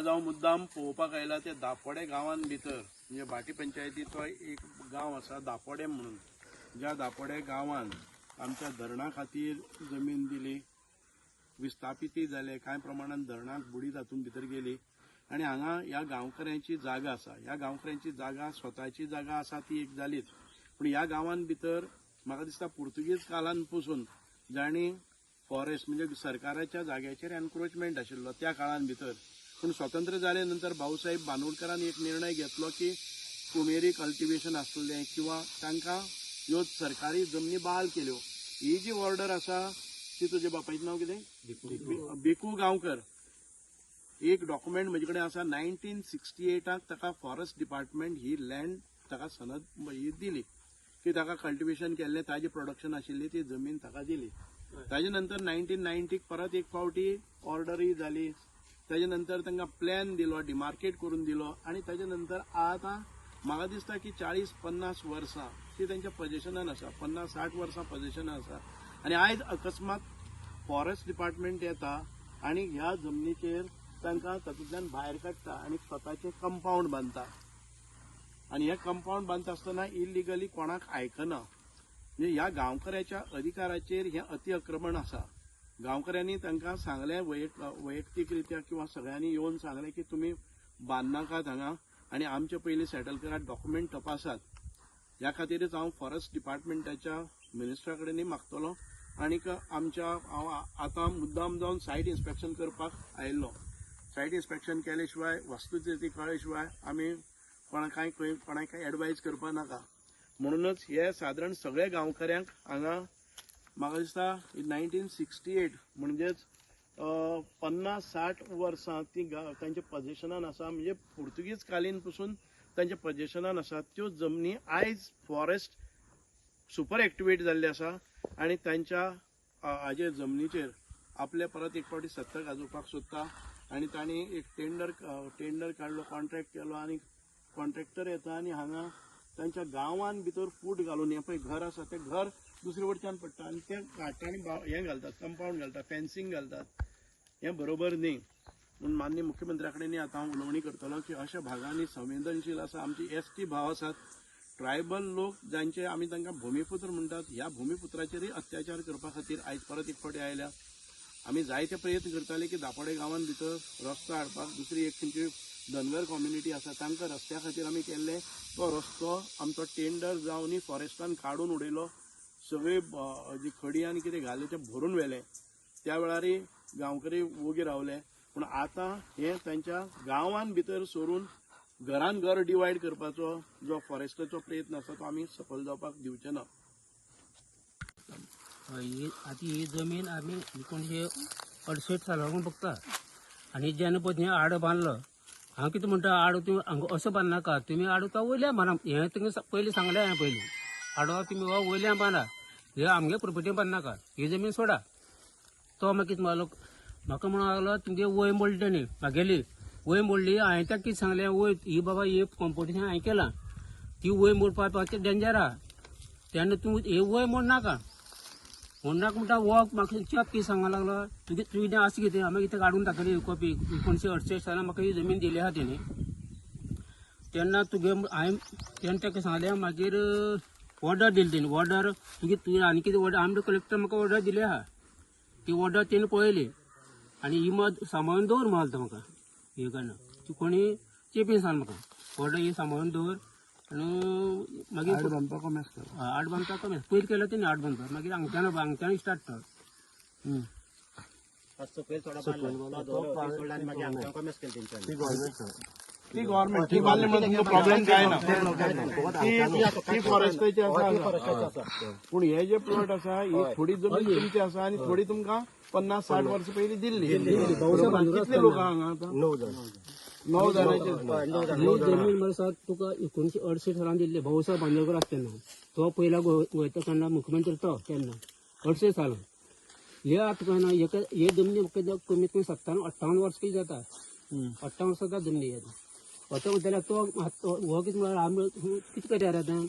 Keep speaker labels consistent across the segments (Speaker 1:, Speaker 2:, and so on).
Speaker 1: आज हांव मुद्दाम पळोवपाक आयला ते दापोडे गांवांत भितर म्हणजे भाटी पंचायतीचो एक गांव आसा दापोडे म्हणून. ज्या दापोडे गांवांत आमच्या धरणा खातीर जमीन दिली, विस्थापितय जाले, कांय प्रमाणात धरणाक बुडी तातूंत भितर गेली आनी हांगा ह्या गांवकऱ्यांची जागा आसा. ह्या गांवकऱ्यांची जागा स्वताची जागा आसा ती एक जालीच, पूण ह्या गांवांत भितर म्हाका दिसता पुर्तुगीज काळान पसून जाणी फॉरेस्ट म्हणजे सरकाराच्या जाग्याचेर एन्क्रोचमेंट आशिल्लो त्या काळान भितर. पूण स्वतंत्र जाले नंतर भाऊसाहेब बांदोडकरान एक निर्णय घेतलो की कुमेरी कल्टिवेशन आसलें किंवा तांकां ह्यो सरकारी जमनी बाल केल्यो. ही जी ऑर्डर आसा ती तुज्या बापायचें नांव कितें? भिकू गांवकर. एक डॉक्युमेंट म्हजे कडेन आसा 1968 ताका फॉरेस्ट डिपार्टमेंट ही लँड ताका सनद ही दिली की ताका कल्टिवेशन केल्लें ताजें प्रोडक्शन आशिल्ली ती जमीन ताका दिली. ताजे नंतर 1990 परत एक फावटी ऑर्डरय जाली. ताजे नंतर तांकां प्लॅन दिलो, डिमार्केट करून दिलो आनी ताजे नंतर आतां म्हाका दिसता की 40-50 वर्सां ती तांच्या पोझिशनान आसा, 50-60 वर्सां पोझिशनान आसा. आनी आयज अकस्मात फॉरेस्ट डिपार्टमेंट येता आनी ह्या जमनीचेर तांकां तातूंतल्यान भायर काडटा आनी स्वताचें कंपाऊंड बांदता. आनी हे कंपाऊंड बांदता आसतना इलिगली कोणाक आयकना. म्हणजे ह्या गांवकऱ्याच्या अधिकाराचेर हें अति अक्रमण आसा. गांवकऱ्यांनी तांकां सांगलें वैयक्तीकरित्या किंवा सगळ्यांनी येवन सांगलें की तुमी बांदनाकात हांगा आनी आमचे पयलीं सेटल करात, डॉक्युमेंट तपासात. ह्या खातीरच हांव फॉरेस्ट डिपार्टमेंटाच्या मिनिस्टरा कडेनय मागतलों आनीक आमच्या हांव आतां मुद्दाम जावन सायट इन्स्पेक्शन करपाक आयिल्लो. सायट इन्स्पेक्शन केले शिवाय वस्तुस्थिती कळ्ळे शिवाय आमी कोणाक एडवायज करपा नाका. म्हणूनच हे सादारण सगळे गांवकऱ्यांक हांगा म्हाका दिसता 1968 म्हणजेच 50-60 वर्सां ती तांच्या पोझिशनान आसा. म्हणजे पुर्तुगीज कालीन पसून तांच्या पोझिशनान आसा. त्यो जमनी आयज फॉरेस्ट सुपर एक्टिवेट जाल्ले आसा आनी तांच्या हाजे जमनीचेर आपले परत एक फावटी सत्ता गाजोवपाक सोदता. आनी तांणी एक टेंडर काडलो, कॉन्ट्रॅक्ट केलो आनी कॉन्ट्रॅक्टर येता आनी हांगा तांच्या गांवान भितर फूट घालून हें पळय घर आसा तें घर दुसरे वटच्यान पडटा आनी तें काटांनी हें घालतात, कंपाऊंड घालतात, फेन्सिंग घालतात. हें बरोबर न्ही. म्हणून माननीय मुख्यमंत्र्या कडेन आतां हांव उलोवणी करतलो की अशा भागांनी संवेदनशील आसा. आमची एसटी भाव आसात, ट्रायबल लोक जांचे आमी तांकां भुमिपुत्र म्हणटात, ह्या भुमिपुत्राचेरय अत्याचार करपा खातीर आयज परत एक फावटी आयल्या. आमी जायते प्रयत्न करताले की दापोडे गांवांत भितर रस्तो हाडपाक. दुसरी एक खंयची धनगर कम्युनिटी आसा तांकां रस्त्या खातीर आमी केल्ले. तो रस्तो आमचो टेंडर जावनय फॉरेस्टान काडून उडयलो. सगळी जी खडी आनी कितें घाले ते भरून व्हेले. त्या वेळारय गांवकरी वोगी रावले. पूण आतां हें तांच्या गांवान भितर सरून घरान घर डिवायड करपाचो जो फॉरेस्टाचो प्रयत्न आसा तो आमी सफल जावपाक दिवचे ना.
Speaker 2: आतां ही जमीन आमी 1968 सालाकून बघता आनी जेन्ना पळय हें आडो बांदलो, हांव कितें म्हणटा आडो तुमी हांगा असो बांदनाका, तुमी आडो तो वयल्यान बांदा. हें तुमकां पयलीं सांगलें हांवें पयलीं. आडो तुमी हो वयल्यान बांदा, हे आमगे प्रॉपर्टी बांदनाका, ही जमीन सोडा. तो मागीर कितें म्हणलो, म्हाका म्हणून लागलो तुमगे वय मोडली न्ही, म्हागेली वय मोडली. हांवें ताका कितें सांगलें, वय ही बाबा ही कॉम्पिटिशन हांवें केलां, ती वय मोडपाचें डेंजर आहा, तेन्ना तूं हे वय मोडनाका म्हणटा. हो म्हाका चॅप कितें सांगूंक लागलो, तुवें अशें कितें मागीर इथं काडून दाखयली कॉपी. 1968 सालान म्हाका ही जमीन दिली आहा तेणी. तेन्ना तुगे हांवें तेन्ना ताका सांगलें, मागीर ऑर्डर दिली तेणी. ऑर्डर तुवें आनी कितें ऑर्डर, आमचे कलेक्टर म्हाका ऑर्डर दिली आहा. ती ऑर्डर तेणी पळयली आनी ही मात सांबाळून दवर म्हणटा म्हाका. हे करना तूं कोणी चेपीन सांग म्हाका ऑर्डर ही सांबाळून दवर. आनी मागीर आड बांदता कमी पयलीं केलो तेणी आड बांदता, मागीर हांगच्यान स्टार्ट कर.
Speaker 1: ती गव्हर्नमेंट ती बांदली म्हणून तुमकां प्रॉब्लेम काय ना. ती फॉरेस्टाची आसा. पूण हे जे प्लॉट आसा ही थोडी जमीन तुमची आसा आनी थोडी तुमकां 50-60 वर्सां पयलीं दिल्ली. कितले लोक हांगा आतां? 9 जाणांचे.
Speaker 2: ही जमीन मला तुका 1968 सालान दिल्ली. भाऊसाहेब बांदोडकर आसा तेन्ना, तो पयला वयता तेन्ना मुख्यमंत्री तो तेन्ना 68 सालान. हे आतां काय ना, हे जमनी म्हाका कमीत कमी 57-58 वर्सां कितें जाता. 58 वर्सां जाता जमनी. वता जाल्यार तो हो कितें म्हळ्यार आमी कितें करया आतां.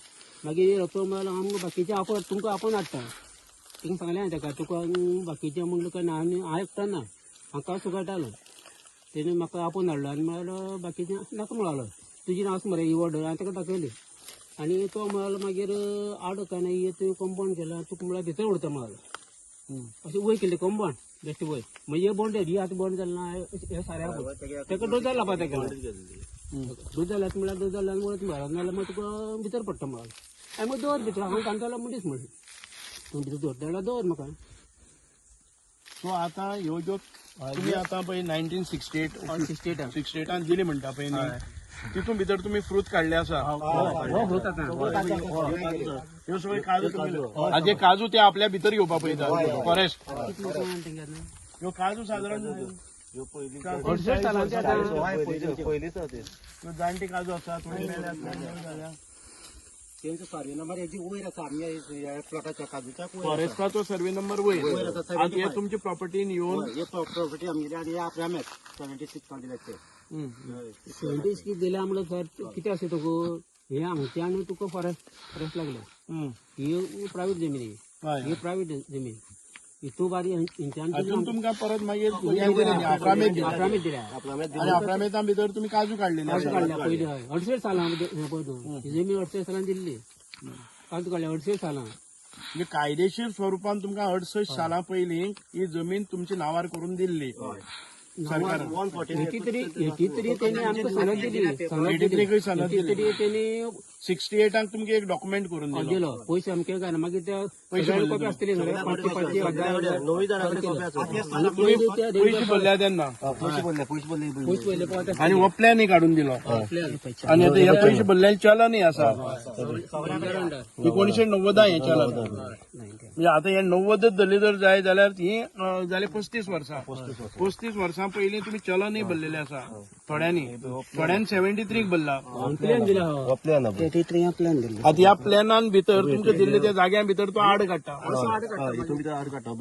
Speaker 2: मागीर तो म्हळ्यार आमकां बाकीचे आपोवन तुमकां आपोवन हाडटा. तिंगा सांगलें हांवें ताका, तुका बाकीचें म्हणलें काय ना, हांव एकटा ना, हांव कांय सुकाळटालो. तेणे म्हाका आपोवन हाडलो आनी म्हळ्यार बाकीचे नाका म्हळालो तुजी नांव मरे ही ऑर्डर हांवें ताका दाखयली आनी तो म्हळालो मागीर आड काय ना तुवें कंपाउंड केला तुका म्हळ्यार भितर उरता म्हळालो अशें वय केलें कंपाउंड बेश्टें वय म्हणजे हे बंद ही आतां बंद जालें ना हे साऱ्या ताका डोस जाला पळय ताका डोस जाला म्हळ्यार डोस जाला आनी वळत म्हळ्यार नाल्यार मागीर तुका भितर पडटा म्हळालो हांवें मागीर दवर भितर हांव कांताला मनीस म्हणलें तूं भितर दवर जाल्यार दवर म्हाका
Speaker 1: सो आता ह्यो ज्यो तुम्ही आता पळय 1968 68 दिली म्हणटा पळय न्ही तितून भितर तुम्ही फ्रूट काढले आसा ह्यो सगळे काजू तुमी जे काजू ते आपल्या भितर घेवपाक पळयता फॉरेस्ट ह्यो काजू सादारण जाणटे काजू आसा थोडे मेले आसा
Speaker 2: त्यांचा सर्वे नंबर याची वयर आसा आमच्या प्लॉटाच्या काजूच्या
Speaker 1: फॉरेस्टाचो सर्वे नंबर वयर आनी हे तुमची प्रॉपर्टीन येवन
Speaker 2: हे प्रॉपर्टी आमची आनी आपल्या मॅच 76 कॉन्टिनेक्ट 76 कितें दिल्या म्हणल्यार सर कितें आसा तुका हे हांगचे आनी तुका फॉरेस्ट लागले ही प्रायवेट जमीन ही प्रायवेट जमीन हितू बारी
Speaker 1: हातून तुमकां परत मागीर अफ्रामेत
Speaker 2: दिल्या
Speaker 1: आनी अफ्रामेता भितर तुम्ही काजू काडलेले आसा
Speaker 2: काढल्या पयलीं हय 68 सालां पळय तूं ही जमीन 68 सालां दिल्ली काजू काडल्या 68 सालां
Speaker 1: म्हणजे कायदेशीर स्वरुपान तुमकां 68 सालां पयलीं ही जमीन तुमच्या नावार करून दिल्ली सरकारान
Speaker 2: 83 तेणी आमकां सनद दिली
Speaker 1: 83 सनद दिली
Speaker 2: तेणी
Speaker 1: 68 तुमका एक डॉक्युमेंट करून दिलो
Speaker 2: दिलो पयशे आमके काय ना मागीर त्या पयशे कॉपी आसतली न्हू रे 5,000
Speaker 1: पयशे भरल्या तेन्ना
Speaker 2: पयशे पयले पावता
Speaker 1: आनी हो प्लॅनय काडून दिलो आनी आता हे पयशे भरलेले चलनय आसा 1990 हे चलन म्हणजे आता हे 90 धरले जर जाय जाल्यार ही जाले 35 वर्सां 35 वर्सां पयलीं तुम्ही चलनय भरलेले आसा थोड्यांनी 73 भरला
Speaker 2: प्लॅन दिला प्लॅन दिला
Speaker 1: आता ह्या प्लॅनान भितर तुमच्या दिल्ले त्या जाग्या भितर तो आड काडटा
Speaker 2: आड काडटा